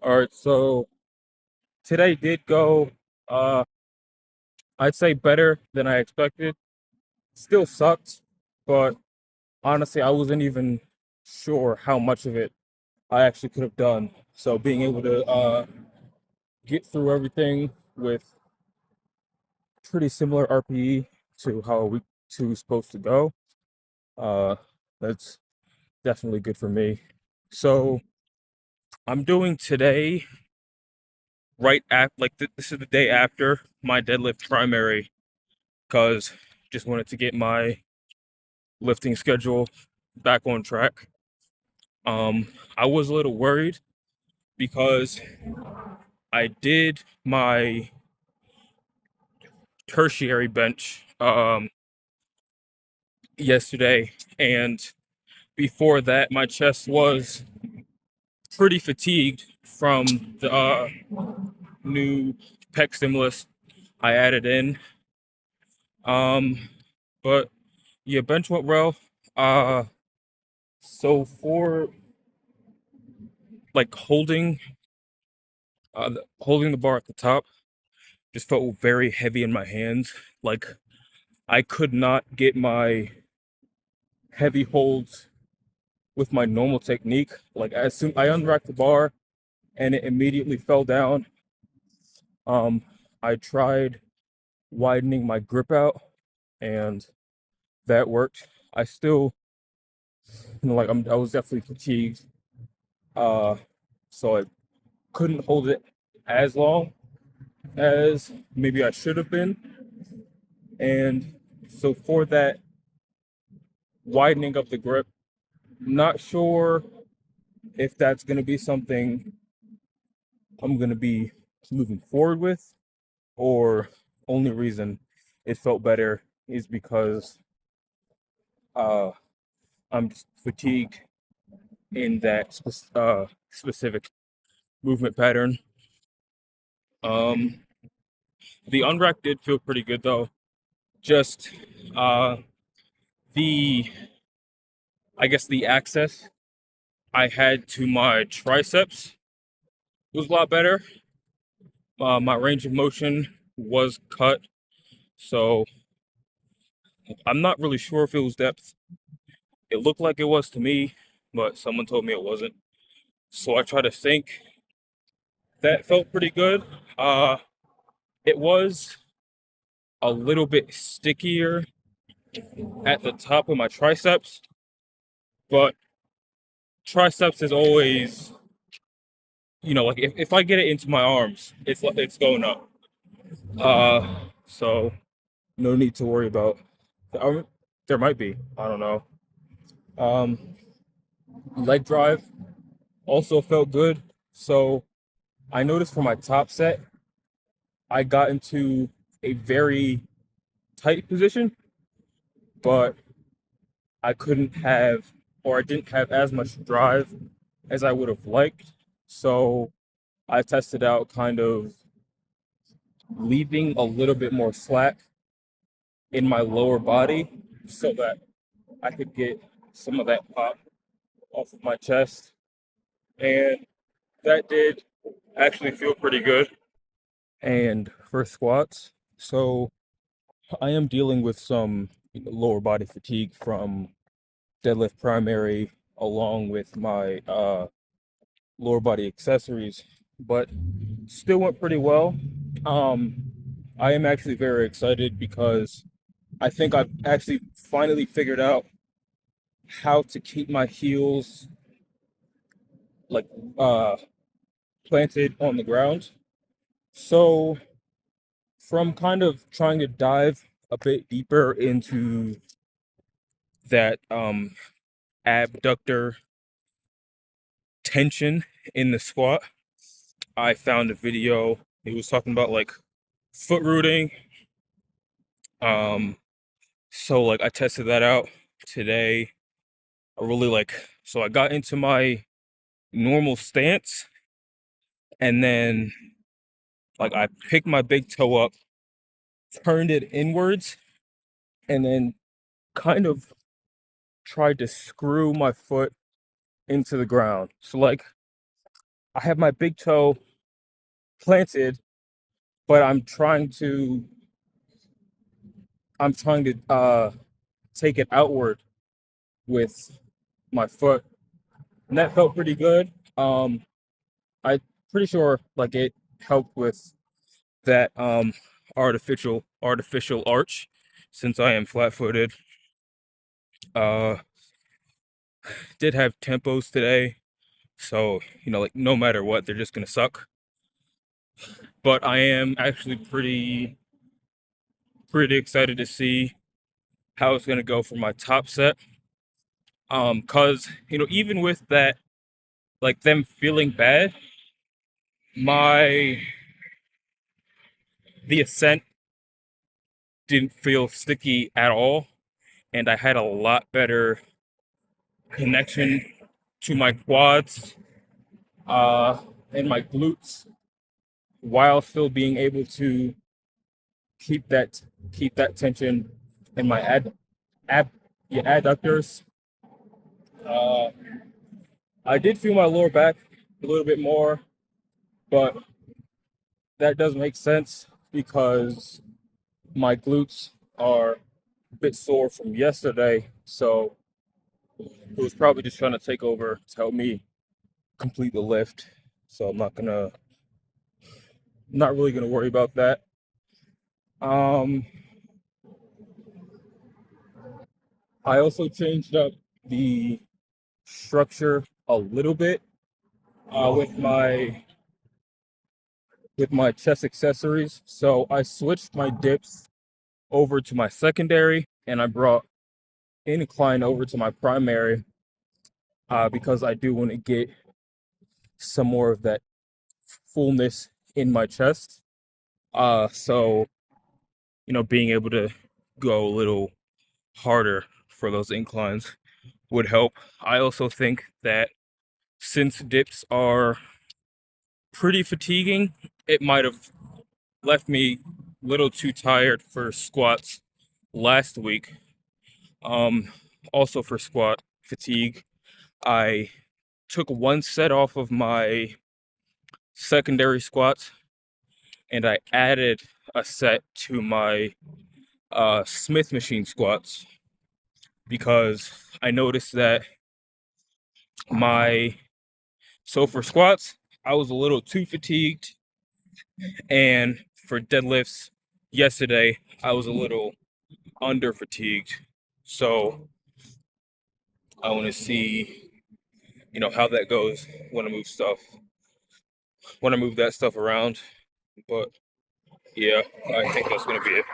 All right, so today did go, uh, I'd say better than I expected. Still sucked, but honestly, I wasn't even sure how much of it I actually could have done. So being able to get through everything with pretty similar RPE to how a week two is supposed to go, uh, that's definitely good for me. So I'm doing today right at this is the day after my deadlift primary because just wanted to get my lifting schedule back on track. I was a little worried because I did my tertiary bench yesterday, and before that, my chest was pretty fatigued from the new pec stimulus I added in. But yeah, bench went well. Uh, so for like holding the bar at the top just felt very heavy in my hands. Like I could not get my heavy holds with my normal technique. Like as soon I unracked the bar and it immediately fell down. Um, I tried widening my grip out and that worked. I still, I was definitely fatigued. Uh, so I couldn't hold it as long as maybe I should have been. And so for that widening of the grip, not sure if that's going to be something I'm going to be moving forward with, or only reason it felt better is because uh, I'm just fatigued in that specific movement pattern. Um, the unrack did feel pretty good though. Just uh, the I guess the access I had to my triceps was a lot better. My range of motion was cut, so I'm not really sure if it was depth. It looked like it was to me, but someone told me it wasn't. So I try to think that felt pretty good. Uh, it was a little bit stickier at the top of my triceps, but triceps is always, like if I get it into my arms, it's going up. So no need to worry about. There might be. I don't know. Um, leg drive also felt good. So I noticed for my top set, I got into a very tight position, but I couldn't have, or I didn't have as much drive as I would have liked. So I tested out kind of leaving a little bit more slack in my lower body so that I could get some of that pop off of my chest. And that did actually feel pretty good. And for squats, so I am dealing with some lower body fatigue from deadlift primary along with my lower body accessories, but still went pretty well. Um, I am actually very excited because I think I've actually finally figured out how to keep my heels like uh planted on the ground. So from kind of trying to dive a bit deeper into that abductor tension in the squat, I found a video. It was talking about like foot rooting. Um, so like I tested that out today. I really so I got into my normal stance and then like I picked my big toe up, turned it inwards, and then kind of tried to screw my foot into the ground. So like I have my big toe planted, but I'm trying to take it outward with my foot, and that felt pretty good. I pretty sure like it helped with that artificial arch since I am flat-footed. Uh, did have tempos today, so like no matter what, they're just gonna suck. But I am actually pretty excited to see how it's gonna go for my top set. Cause even with that, like them feeling bad, my the ascent didn't feel sticky at all, and I had a lot better connection to my quads uh and my glutes while still being able to keep that keep that tension in my ab yeah, adductors. Uh, I did feel my lower back a little bit more, but that does make sense because my glutes are a bit sore from yesterday, so it was probably just trying to take over to help me complete the lift. So not really gonna worry about that. Um, I also changed up the structure a little bit with my chest accessories. So I switched my dips over to my secondary, and I brought incline over to my primary because I do want to get some more of that fullness in my chest. So being able to go a little harder for those inclines would help. I also think that since dips are pretty fatiguing, it might have left me a little too tired for squats last week. Um, Also for squat fatigue, I took one set off of my secondary squats and I added a set to my Smith machine squats because I noticed that my so for squats I was a little too fatigued, and for deadlifts yesterday I was a little under fatigued. So I want to see how that goes when I move that stuff around. But yeah, I think that's gonna be it.